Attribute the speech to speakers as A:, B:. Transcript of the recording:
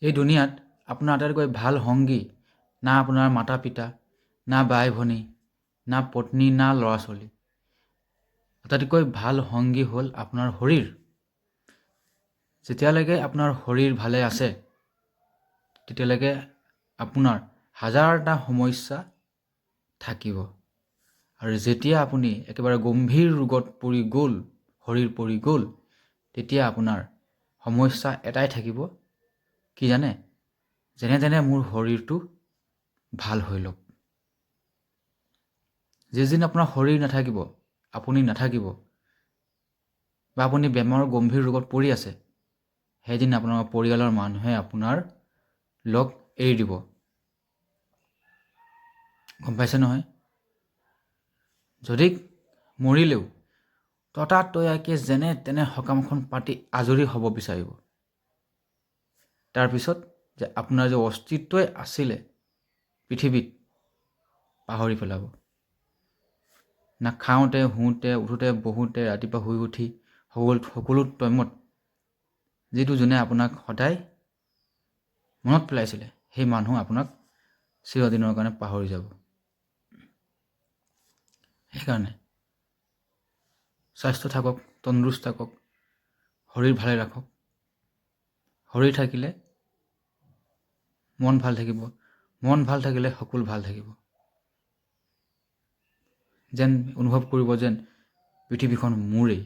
A: এই দুনিয়াত আপোনাৰ আটাইতকৈ ভাল সংগী না আপোনাৰ মাতা পিতা, না বাই ভনী, না পত্নী, না ল'ৰা ছোৱালী। আটাইতকৈ ভাল সংগী হ'ল আপোনাৰ শৰীৰ। যেতিয়ালৈকে আপোনাৰ শৰীৰ ভালে আছে তেতিয়ালৈকে আপোনাৰ হাজাৰটা সমস্যা থাকিব, আৰু যেতিয়া আপুনি একেবাৰে গম্ভীৰ ৰোগত পৰি গ'ল, শৰীৰ পৰি গ'ল, তেতিয়া আপোনাৰ সমস্যা এটাই থাকিব, কি জানে? যেনে তেনে মোৰ শৰীৰটো ভাল হৈ লওক। যিদিন আপোনাৰ শৰীৰ নাথাকিব, আপুনি নাথাকিব, বা আপুনি বেমাৰৰ গম্ভীৰ ৰোগত পৰি আছে, সেইদিন আপোনাৰ পৰিয়ালৰ মানুহে আপোনাৰ লগ এৰি দিব। গম পাইছে নহয়? যদি মৰিলেও ততাতৈয়াকে যেনে তেনে সকামখন পাতি আজৰি হ'ব বিচাৰিব। তাৰপিছত যে আপোনাৰ যে অস্তিত্বই আছিলে পৃথিৱীত পাহৰি পেলাব। না খাওঁতে, শুওঁতে, উঠোতে, বহোঁতে, ৰাতিপুৱা শুই উঠি সকলো টাইমত যিটো যোনে আপোনাক সদায় মনত পেলাইছিলে, সেই মানুহ আপোনাক চিৰদিনৰ কাৰণে পাহৰি যাব। সেইকাৰণে স্বাস্থ্য থাকক, তন্দুৰুস্ত থাকক, শৰীৰ ভালে ৰাখক। শৰীৰ থাকিলে মন ভাল থাকিব, মন ভাল থাকিলে সকলো ভাল থাকিব। যেন অনুভৱ কৰিব যেন পৃথিৱীখন মোৰেই।